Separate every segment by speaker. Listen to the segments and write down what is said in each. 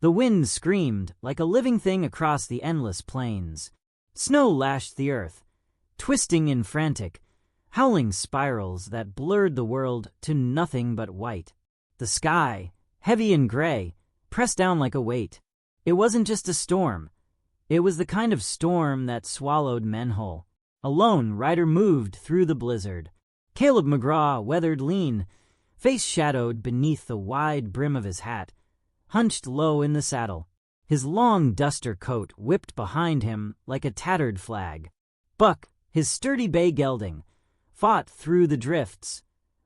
Speaker 1: The wind screamed like a living thing across the endless plains. Snow lashed the earth, twisting in frantic, howling spirals that blurred the world to nothing but white. The sky, heavy and gray, pressed down like a weight. It wasn't just a storm. It was the kind of storm that swallowed men whole. A lone rider moved through the blizzard. Caleb McGraw, weathered lean, face shadowed beneath the wide brim of his hat, hunched low in the saddle. His long duster coat whipped behind him like a tattered flag. Buck, his sturdy bay gelding, fought through the drifts,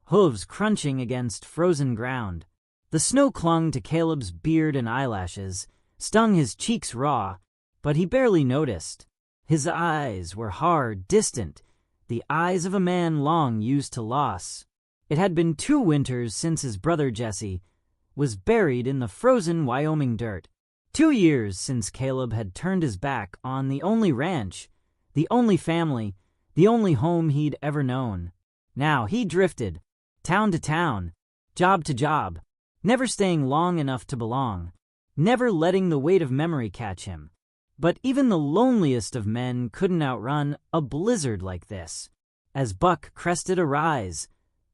Speaker 1: hooves crunching against frozen ground. The snow clung to Caleb's beard and eyelashes, stung his cheeks raw, but he barely noticed. His eyes were hard, distant, the eyes of a man long used to loss. It had been 2 winters since his brother Jesse was buried in the frozen Wyoming dirt. 2 years since Caleb had turned his back on the only ranch, the only family, the only home he'd ever known. Now he drifted, town to town, job to job, never staying long enough to belong, never letting the weight of memory catch him. But even the loneliest of men couldn't outrun a blizzard like this. As Buck crested a rise,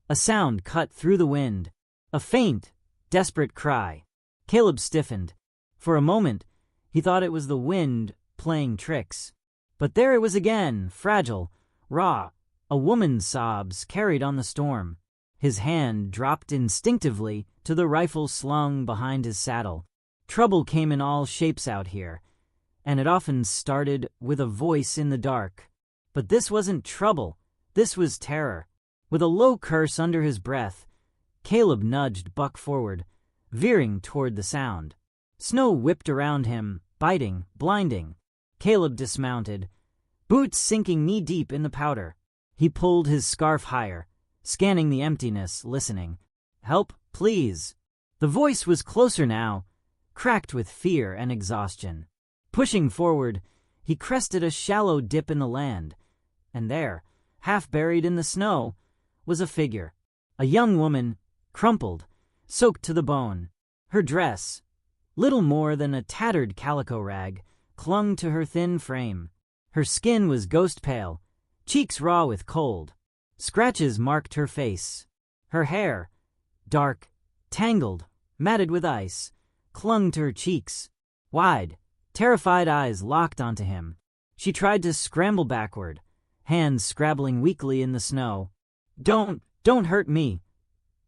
Speaker 1: a sound cut through the wind, a faint, desperate cry. Caleb stiffened. For a moment, he thought it was the wind playing tricks. But there it was again, fragile, raw, a woman's sobs carried on the storm. His hand dropped instinctively to the rifle slung behind his saddle. Trouble came in all shapes out here, and it often started with a voice in the dark. But this wasn't trouble, this was terror. With a low curse under his breath, Caleb nudged Buck forward, veering toward the sound. Snow whipped around him, biting, blinding. Caleb dismounted, boots sinking knee-deep in the powder. He pulled his scarf higher, scanning the emptiness, listening. "Help, please." The voice was closer now, cracked with fear and exhaustion. Pushing forward, he crested a shallow dip in the land, and there, half buried in the snow, was a figure. A young woman, crumpled, soaked to the bone. Her dress, little more than a tattered calico rag, clung to her thin frame. Her skin was ghost pale, cheeks raw with cold. Scratches marked her face. Her hair, dark, tangled, matted with ice, clung to her cheeks. Wide, terrified eyes locked onto him. She tried to scramble backward, hands scrabbling weakly in the snow. Don't hurt me."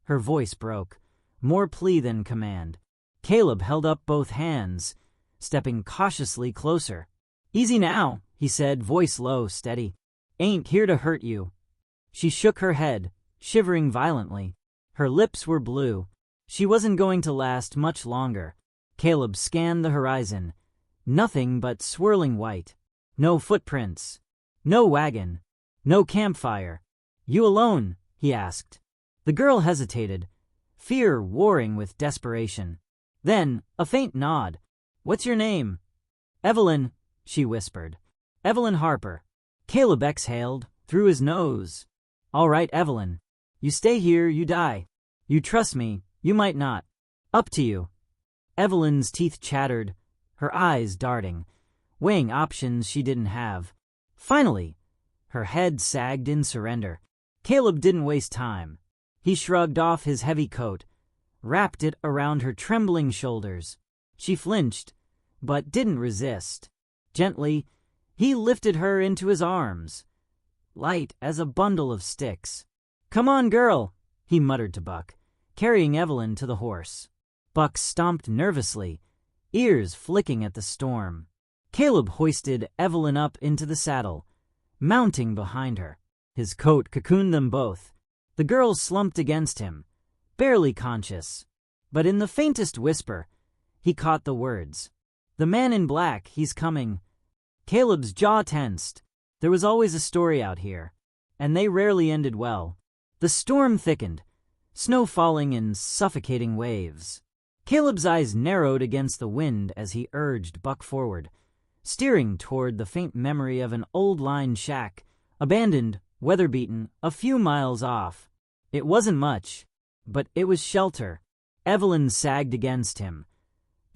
Speaker 1: Her voice broke, more plea than command. Caleb held up both hands, stepping cautiously closer. "Easy now," he said, voice low, steady. "Ain't here to hurt you." She shook her head, shivering violently. Her lips were blue. She wasn't going to last much longer. Caleb scanned the horizon. Nothing but swirling white. No footprints. No wagon. No campfire. "You alone?" he asked. The girl hesitated, fear warring with desperation. Then, a faint nod. "What's your name?" "Evelyn," she whispered. "Evelyn Harper." Caleb exhaled, through his nose. "All right, Evelyn. You stay here, you die. You trust me, you might not. Up to you." Evelyn's teeth chattered, her eyes darting, weighing options she didn't have. Finally, her head sagged in surrender. Caleb didn't waste time. He shrugged off his heavy coat, wrapped it around her trembling shoulders. She flinched, but didn't resist. Gently, he lifted her into his arms, light as a bundle of sticks. "Come on, girl," he muttered to Buck, carrying Evelyn to the horse. Buck stomped nervously, ears flicking at the storm. Caleb hoisted Evelyn up into the saddle, mounting behind her. His coat cocooned them both. The girl slumped against him, barely conscious. But in the faintest whisper, he caught the words. "The man in black, he's coming." Caleb's jaw tensed. There was always a story out here, and they rarely ended well. The storm thickened, snow falling in suffocating waves. Caleb's eyes narrowed against the wind as he urged Buck forward, steering toward the faint memory of an old line shack, abandoned, weather-beaten, a few miles off. It wasn't much, but it was shelter. Evelyn sagged against him,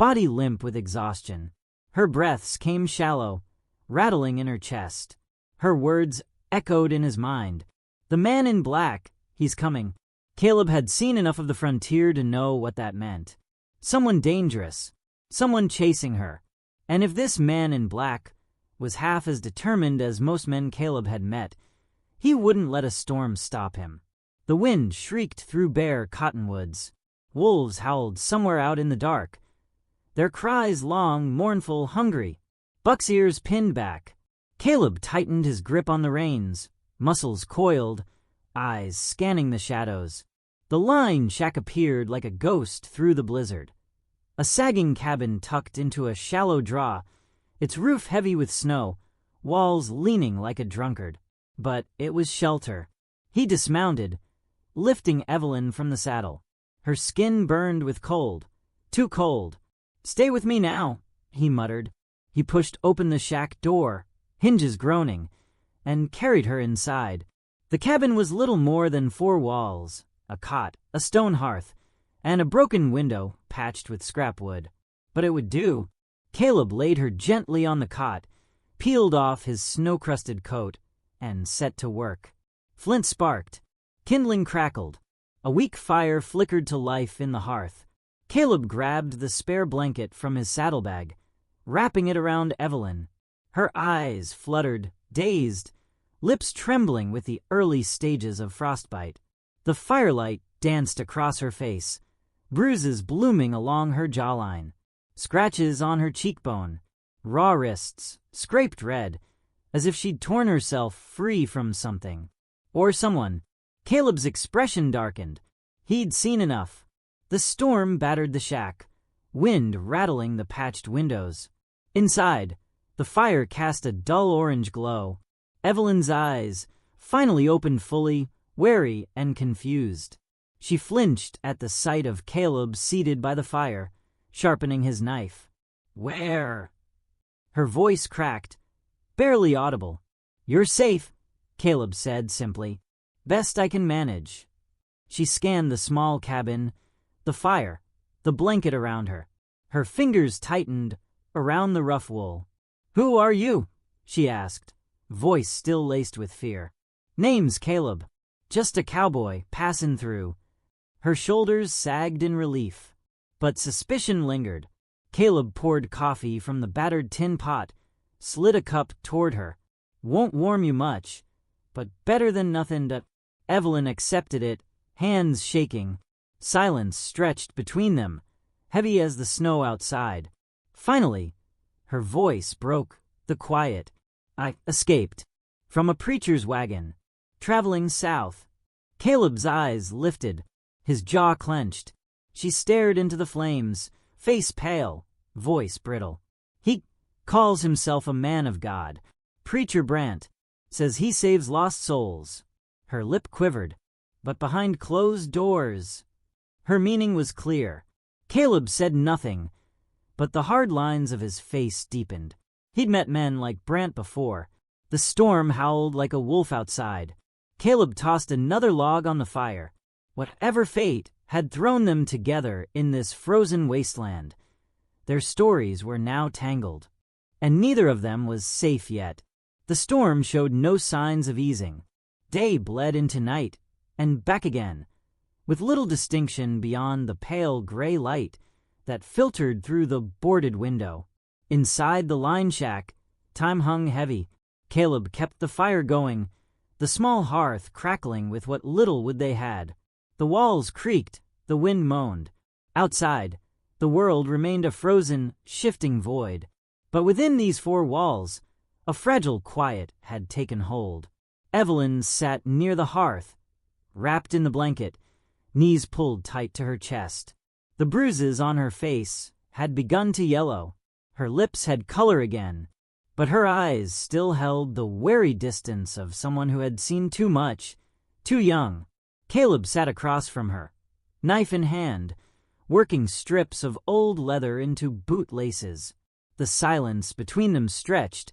Speaker 1: body limp with exhaustion. Her breaths came shallow, rattling in her chest. Her words echoed in his mind. The man in black, he's coming. Caleb had seen enough of the frontier to know what that meant. Someone dangerous, someone chasing her. And if this man in black was half as determined as most men Caleb had met, he wouldn't let a storm stop him. The wind shrieked through bare cottonwoods. Wolves howled somewhere out in the dark, their cries long, mournful, hungry. Buck's ears pinned back. Caleb tightened his grip on the reins, muscles coiled, eyes scanning the shadows. The line shack appeared like a ghost through the blizzard. A sagging cabin tucked into a shallow draw, its roof heavy with snow, walls leaning like a drunkard. But it was shelter. He dismounted, lifting Evelyn from the saddle. Her skin burned with cold. Too cold. "Stay with me now," he muttered. He pushed open the shack door, hinges groaning, and carried her inside. The cabin was little more than 4 walls, a cot, a stone hearth, and a broken window patched with scrap wood. But it would do. Caleb laid her gently on the cot, peeled off his snow-crusted coat, and set to work. Flint sparked. Kindling crackled. A weak fire flickered to life in the hearth. Caleb grabbed the spare blanket from his saddlebag, wrapping it around Evelyn. Her eyes fluttered, dazed, lips trembling with the early stages of frostbite. The firelight danced across her face, bruises blooming along her jawline, scratches on her cheekbone, raw wrists, scraped red, as if she'd torn herself free from something. Or someone. Caleb's expression darkened. He'd seen enough. The storm battered the shack, wind rattling the patched windows. Inside, the fire cast a dull orange glow. Evelyn's eyes finally opened fully, wary and confused. She flinched at the sight of Caleb seated by the fire, sharpening his knife. "Where?" Her voice cracked, barely audible. "You're safe," Caleb said simply. "Best I can manage." She scanned the small cabin, the fire, the blanket around her. Her fingers tightened around the rough wool. "Who are you?" she asked, voice still laced with fear. "Name's Caleb. Just a cowboy passin' through." Her shoulders sagged in relief, but suspicion lingered. Caleb poured coffee from the battered tin pot, slid a cup toward her. "Won't warm you much, but better than nothing to—" Evelyn accepted it, hands shaking. Silence stretched between them, heavy as the snow outside. Finally, her voice broke the quiet. "I escaped from a preacher's wagon, traveling south." Caleb's eyes lifted, his jaw clenched. She stared into the flames, face pale, voice brittle. "He calls himself a man of God. Preacher Brant says he saves lost souls." Her lip quivered, but behind closed doors. Her meaning was clear. Caleb said nothing, but the hard lines of his face deepened. He'd met men like Brant before. The storm howled like a wolf outside. Caleb tossed another log on the fire. Whatever fate had thrown them together in this frozen wasteland, their stories were now tangled, and neither of them was safe yet. The storm showed no signs of easing. Day bled into night, and back again, with little distinction beyond the pale gray light that filtered through the boarded window. Inside the line shack, time hung heavy. Caleb kept the fire going, the small hearth crackling with what little wood they had. The walls creaked, the wind moaned. Outside, the world remained a frozen, shifting void. But within these 4 walls, a fragile quiet had taken hold. Evelyn sat near the hearth, wrapped in the blanket, knees pulled tight to her chest. The bruises on her face had begun to yellow. Her lips had color again, but her eyes still held the wary distance of someone who had seen too much, too young. Caleb sat across from her, knife in hand, working strips of old leather into boot laces. The silence between them stretched,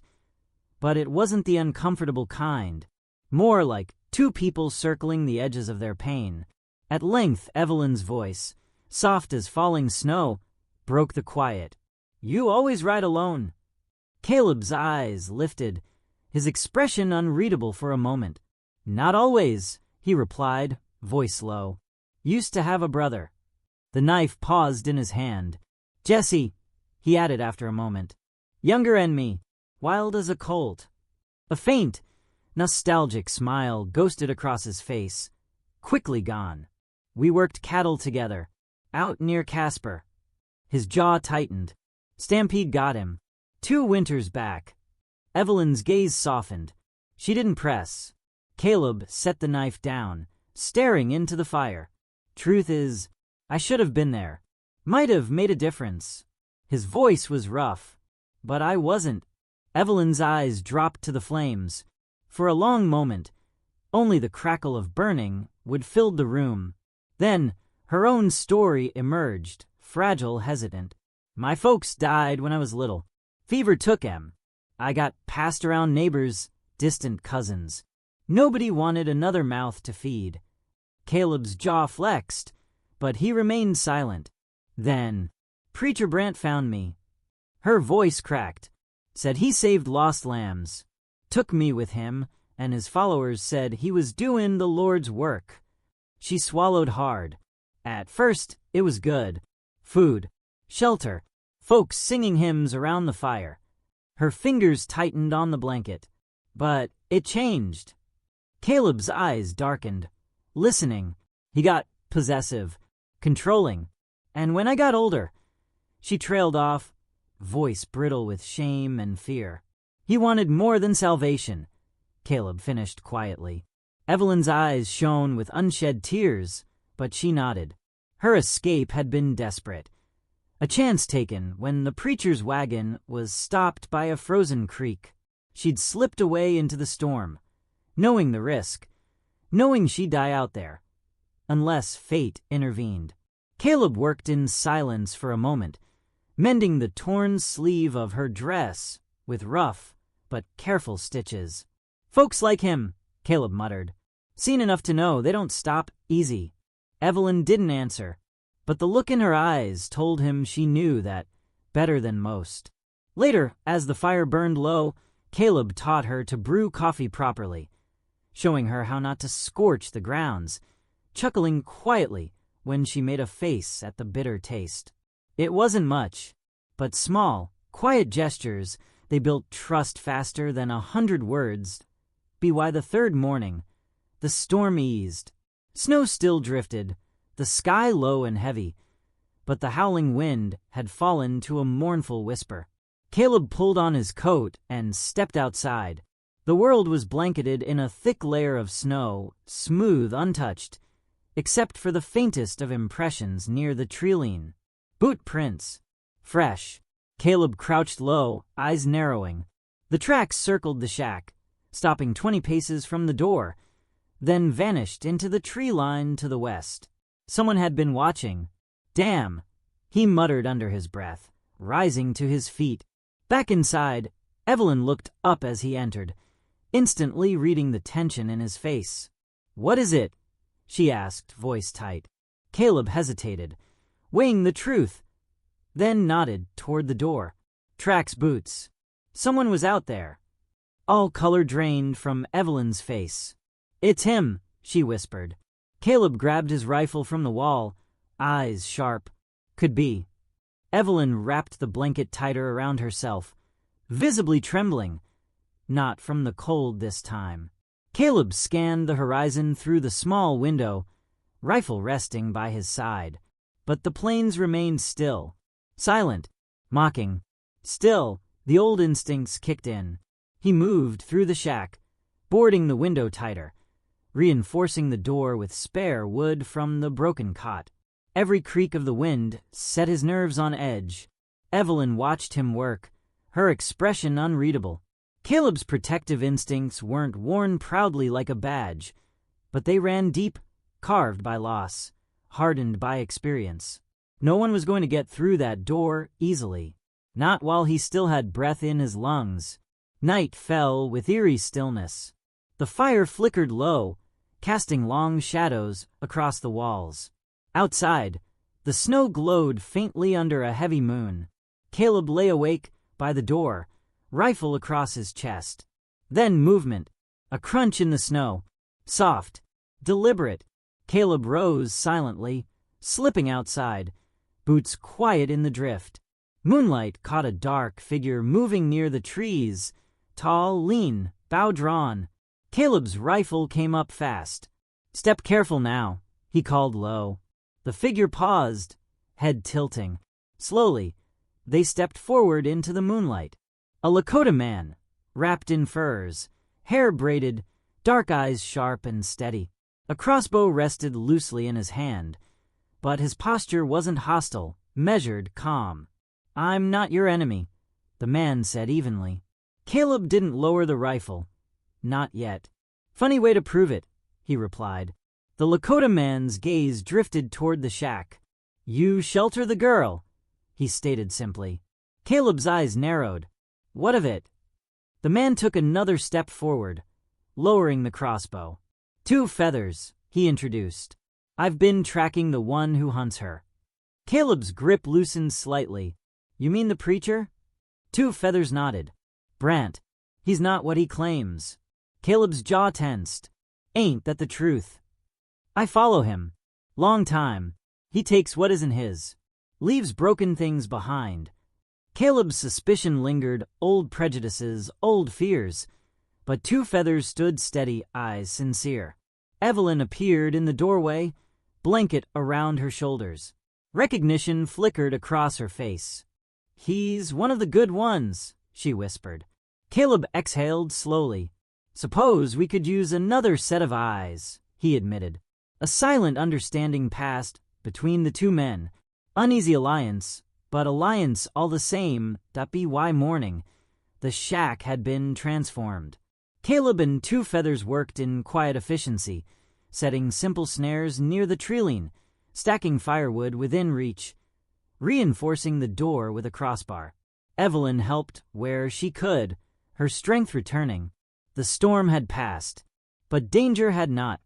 Speaker 1: but it wasn't the uncomfortable kind, more like 2 people circling the edges of their pain. At length, Evelyn's voice, soft as falling snow, broke the quiet. "You always ride alone." Caleb's eyes lifted, his expression unreadable for a moment. "Not always," he replied, voice low. "Used to have a brother." The knife paused in his hand. "Jesse," he added after a moment. "Younger and me, wild as a colt." A faint, nostalgic smile ghosted across his face, quickly gone. "We worked cattle together, out near Casper." His jaw tightened. "Stampede got him. 2 winters back." Evelyn's gaze softened. She didn't press. Caleb set the knife down, staring into the fire. "Truth is, I should have been there. Might have made a difference." His voice was rough. "But I wasn't." Evelyn's eyes dropped to the flames. For a long moment, only the crackle of burning would fill the room. Then her own story emerged, fragile, hesitant. "My folks died when I was little. Fever took 'em. I got passed around neighbors, distant cousins. Nobody wanted another mouth to feed." Caleb's jaw flexed, but he remained silent. "Then Preacher Brant found me." Her voice cracked. "Said he saved lost lambs. Took me with him, and his followers said he was doing the Lord's work." She swallowed hard. "At first, it was good. Food, shelter, folks singing hymns around the fire." Her fingers tightened on the blanket. "But it changed." Caleb's eyes darkened. "Listening, he got possessive, controlling. And when I got older," she trailed off, voice brittle with shame and fear. "He wanted more than salvation," Caleb finished quietly. Evelyn's eyes shone with unshed tears, but she nodded. Her escape had been desperate. A chance taken when the preacher's wagon was stopped by a frozen creek. She'd slipped away into the storm, knowing the risk, knowing she'd die out there, unless fate intervened. Caleb worked in silence for a moment, mending the torn sleeve of her dress with rough but careful stitches. "Folks like him," Caleb muttered. "Seen enough to know they don't stop easy." Evelyn didn't answer, but the look in her eyes told him she knew that better than most. Later, as the fire burned low, Caleb taught her to brew coffee properly, showing her how not to scorch the grounds, chuckling quietly when she made a face at the bitter taste. It wasn't much, but small, quiet gestures, they built trust faster than 100 words. By the 3rd morning, the storm eased. Snow still drifted, the sky low and heavy, but the howling wind had fallen to a mournful whisper. Caleb pulled on his coat and stepped outside. The world was blanketed in a thick layer of snow, smooth, untouched, except for the faintest of impressions near the treeline. Boot prints. Fresh. Caleb crouched low, eyes narrowing. The tracks circled the shack, stopping 20 paces from the door, then vanished into the tree line to the west. Someone had been watching. "Damn," he muttered under his breath, rising to his feet. Back inside, Evelyn looked up as he entered, instantly reading the tension in his face. "What is it?" she asked, voice tight. Caleb hesitated, weighing the truth, then nodded toward the door. "Tracks boots. Someone was out there." All color drained from Evelyn's face. "It's him," she whispered. Caleb grabbed his rifle from the wall, eyes sharp. "Could be." Evelyn wrapped the blanket tighter around herself, visibly trembling. Not from the cold this time. Caleb scanned the horizon through the small window, rifle resting by his side. But the plains remained still, silent, mocking. Still, the old instincts kicked in. He moved through the shack, boarding the window tighter, reinforcing the door with spare wood from the broken cot. Every creak of the wind set his nerves on edge. Evelyn watched him work, her expression unreadable. Caleb's protective instincts weren't worn proudly like a badge, but they ran deep, carved by loss, hardened by experience. No one was going to get through that door easily, not while he still had breath in his lungs. Night fell with eerie stillness. The fire flickered low, casting long shadows across the walls. Outside, The snow glowed faintly under a heavy moon. Caleb lay awake by the door, rifle across his chest. Then movement, a crunch in the snow. Soft, deliberate. Caleb rose silently, slipping outside, boots quiet in the drift. Moonlight caught a dark figure moving near the trees, tall, lean, bow drawn. Caleb's rifle came up fast. "Step careful now," he called low. The figure paused, head tilting. Slowly, they stepped forward into the moonlight. A Lakota man, wrapped in furs, hair braided, dark eyes sharp and steady. A crossbow rested loosely in his hand, but his posture wasn't hostile, measured, calm. "I'm not your enemy," the man said evenly. Caleb didn't lower the rifle. Not yet. "Funny way to prove it," he replied. The Lakota man's gaze drifted toward the shack. "You shelter the girl," he stated simply. Caleb's eyes narrowed. "What of it?" The man took another step forward, lowering the crossbow. "Two feathers," he introduced. "I've been tracking the one who hunts her." Caleb's grip loosened slightly. "You mean the preacher?" Two feathers nodded. "Brant. He's not what he claims." Caleb's jaw tensed. "Ain't that the truth?" "I follow him. Long time. He takes what isn't his. Leaves broken things behind." Caleb's suspicion lingered, old prejudices, old fears. But Two Feathers stood steady, eyes sincere. Evelyn appeared in the doorway, blanket around her shoulders. Recognition flickered across her face. "He's one of the good ones," she whispered. Caleb exhaled slowly. "Suppose we could use another set of eyes," he admitted. A silent understanding passed between the two men. Uneasy alliance, but alliance all the same. Why morning? The shack had been transformed. Caleb and Two Feathers worked in quiet efficiency, setting simple snares near the treeline, stacking firewood within reach, reinforcing the door with a crossbar. Evelyn helped where she could, her strength returning. The storm had passed, but danger had not.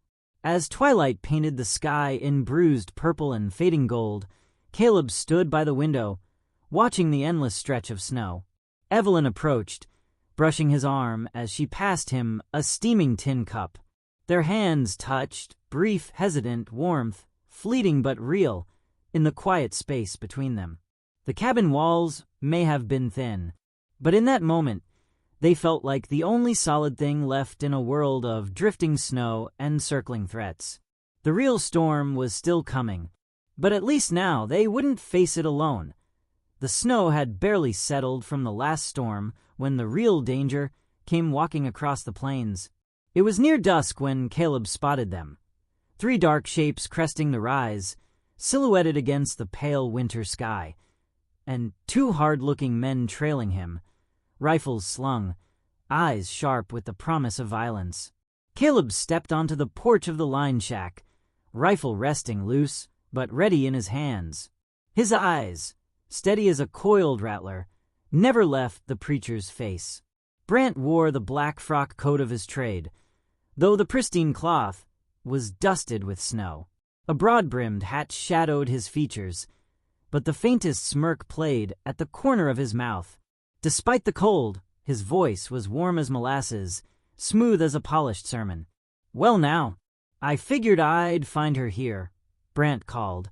Speaker 1: As twilight painted the sky in bruised purple and fading gold, Caleb stood by the window, watching the endless stretch of snow. Evelyn approached, brushing his arm as she passed him a steaming tin cup. Their hands touched, brief, hesitant warmth, fleeting but real, in the quiet space between them. The cabin walls may have been thin, but in that moment, they felt like the only solid thing left in a world of drifting snow and circling threats. The real storm was still coming, but at least now they wouldn't face it alone. The snow had barely settled from the last storm when the real danger came walking across the plains. It was near dusk when Caleb spotted them. Three dark shapes cresting the rise, silhouetted against the pale winter sky, and two hard-looking men trailing him, rifles slung, eyes sharp with the promise of violence. Caleb stepped onto the porch of the line shack, rifle resting loose, but ready in his hands. His eyes, steady as a coiled rattler, never left the preacher's face. Brant wore the black frock coat of his trade, though the pristine cloth was dusted with snow. A broad-brimmed hat shadowed his features, but the faintest smirk played at the corner of his mouth. Despite the cold, his voice was warm as molasses, smooth as a polished sermon. "Well now, I figured I'd find her here," Brant called,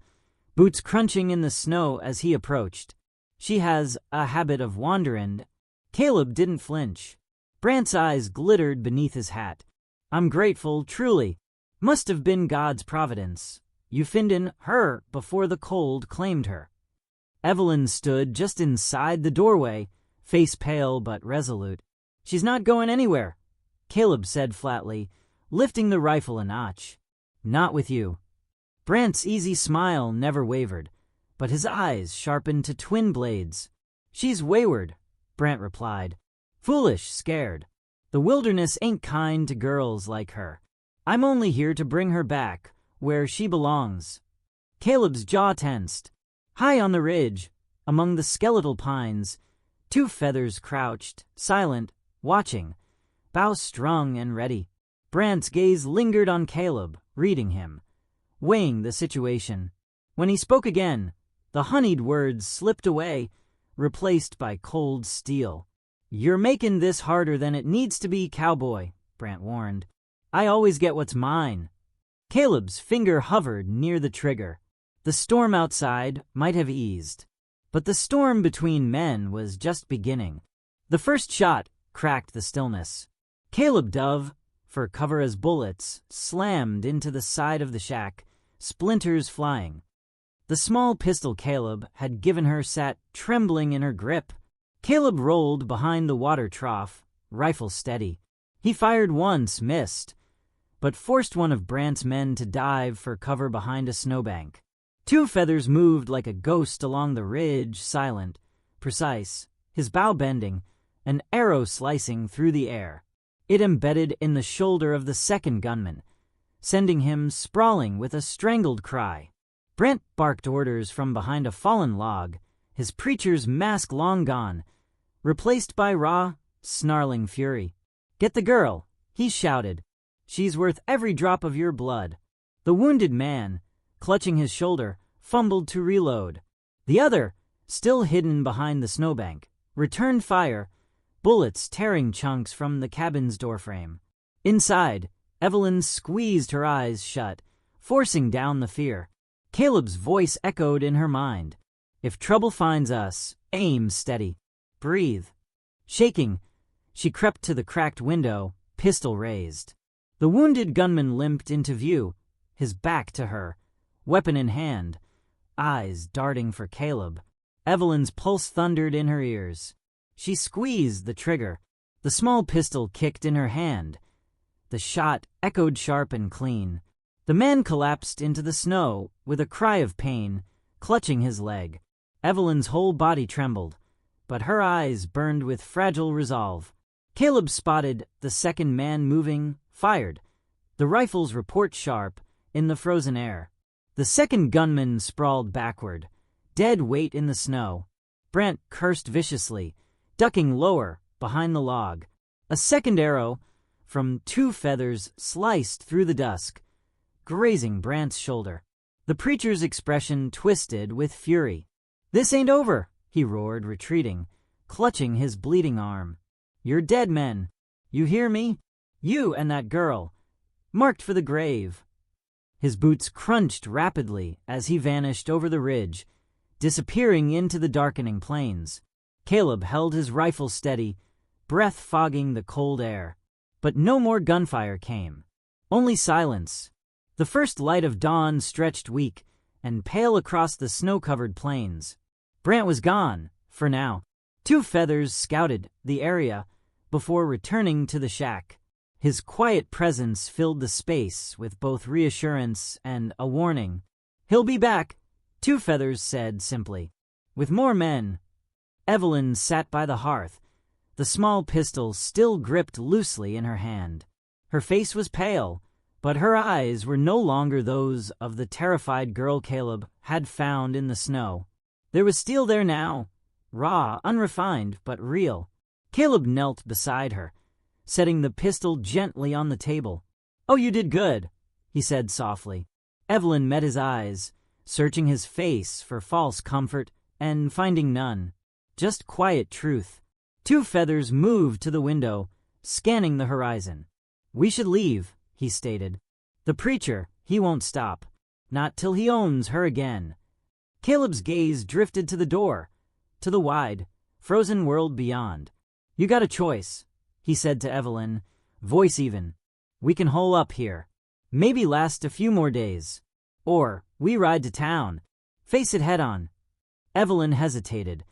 Speaker 1: boots crunching in the snow as he approached. "She has a habit of wandering." Caleb didn't flinch. Brant's eyes glittered beneath his hat. "I'm grateful, truly. Must have been God's providence. You find her before the cold claimed her." Evelyn stood just inside the doorway, face pale but resolute. "She's not going anywhere," Caleb said flatly, lifting the rifle a notch. "Not with you." Brant's easy smile never wavered, but his eyes sharpened to twin blades. "She's wayward," Brant replied. "Foolish, scared. The wilderness ain't kind to girls like her. I'm only here to bring her back, where she belongs." Caleb's jaw tensed. High on the ridge, among the skeletal pines, Two Feathers crouched, silent, watching, bow strung and ready. Brant's gaze lingered on Caleb, reading him, weighing the situation. When he spoke again, the honeyed words slipped away, replaced by cold steel. "You're making this harder than it needs to be, Cowboy," Brant warned. "I always get what's mine." Caleb's finger hovered near the trigger. The storm outside might have eased, but the storm between men was just beginning. The first shot cracked the stillness. Caleb dove for cover as bullets slammed into the side of the shack, splinters flying. The small pistol Caleb had given her sat trembling in her grip. Caleb rolled behind the water trough, rifle steady. He fired once, missed, but forced one of Brant's men to dive for cover behind a snowbank. Two Feathers moved like a ghost along the ridge, silent, precise, his bow bending, an arrow slicing through the air. It embedded in the shoulder of the second gunman, sending him sprawling with a strangled cry. Brant barked orders from behind a fallen log, his preacher's mask long gone, replaced by raw, snarling fury. "Get the girl," he shouted. "She's worth every drop of your blood." The wounded man, clutching his shoulder, fumbled to reload. The other, still hidden behind the snowbank, returned fire, bullets tearing chunks from the cabin's doorframe. Inside, Evelyn squeezed her eyes shut, forcing down the fear. Caleb's voice echoed in her mind. "If trouble finds us, aim steady. Breathe." Shaking, she crept to the cracked window, pistol raised. The wounded gunman limped into view, his back to her, weapon in hand, eyes darting for Caleb. Evelyn's pulse thundered in her ears. She squeezed the trigger. The small pistol kicked in her hand. The shot echoed sharp and clean. The man collapsed into the snow with a cry of pain, clutching his leg. Evelyn's whole body trembled, but her eyes burned with fragile resolve. Caleb spotted the second man moving, fired. The rifle's report sharp in the frozen air. The second gunman sprawled backward, dead weight in the snow. Brant cursed viciously, ducking lower behind the log. A second arrow from Two Feathers sliced through the dusk, grazing Brant's shoulder. The preacher's expression twisted with fury. "This ain't over," he roared, retreating, clutching his bleeding arm. "You're dead men. You hear me? You and that girl. Marked for the grave." His boots crunched rapidly as he vanished over the ridge, disappearing into the darkening plains. Caleb held his rifle steady, breath fogging the cold air. But no more gunfire came. Only silence. The first light of dawn stretched weak and pale across the snow-covered plains. Brant was gone, for now. Two Feathers scouted the area before returning to the shack. His quiet presence filled the space with both reassurance and a warning. "He'll be back," Two Feathers said simply. "With more men." Evelyn sat by the hearth, the small pistol still gripped loosely in her hand. Her face was pale, but her eyes were no longer those of the terrified girl Caleb had found in the snow. There was steel there now, raw, unrefined, but real. Caleb knelt beside her, setting the pistol gently on the table. "Oh, you did good," he said softly. Evelyn met his eyes, searching his face for false comfort and finding none, just quiet truth. Two Feathers moved to the window, scanning the horizon. "We should leave," he stated. "The preacher, he won't stop. Not till he owns her again." Caleb's gaze drifted to the door, to the wide, frozen world beyond. "You got a choice," he said to Evelyn, voice even. "We can hole up here. Maybe last a few more days. Or we ride to town. Face it head on." Evelyn hesitated,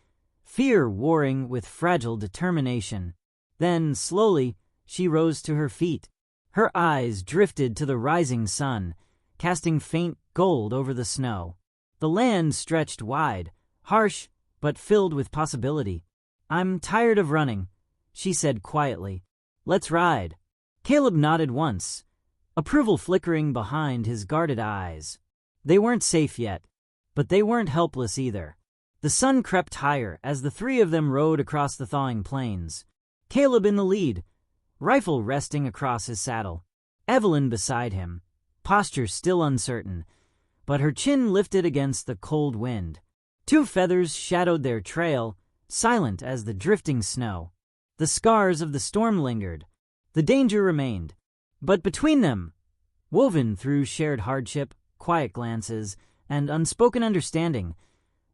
Speaker 1: fear warring with fragile determination. Then, slowly, she rose to her feet. Her eyes drifted to the rising sun, casting faint gold over the snow. The land stretched wide, harsh, but filled with possibility. "I'm tired of running," she said quietly. "Let's ride." Caleb nodded once, approval flickering behind his guarded eyes. They weren't safe yet, but they weren't helpless either. The sun crept higher as the three of them rode across the thawing plains. Caleb in the lead, rifle resting across his saddle. Evelyn beside him, posture still uncertain, but her chin lifted against the cold wind. 2 feathers shadowed their trail, silent as the drifting snow. The scars of the storm lingered. The danger remained. But between them, woven through shared hardship, quiet glances, and unspoken understanding,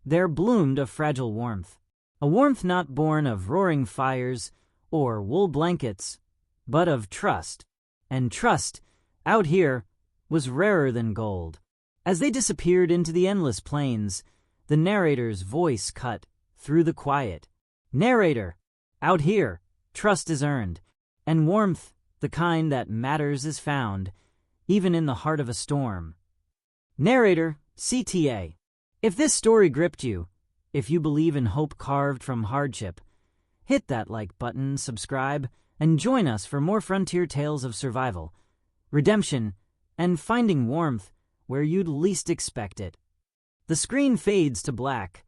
Speaker 1: there bloomed a fragile warmth. A warmth not born of roaring fires or wool blankets, but of trust. And trust, out here, was rarer than gold. As they disappeared into the endless plains, the narrator's voice cut through the quiet. Narrator, out here, trust is earned, and warmth, the kind that matters, is found, even in the heart of a storm. Narrator, CTA. If this story gripped you, if you believe in hope carved from hardship, hit that like button, subscribe, and join us for more frontier tales of survival, redemption, and finding warmth where you'd least expect it. The screen fades to black,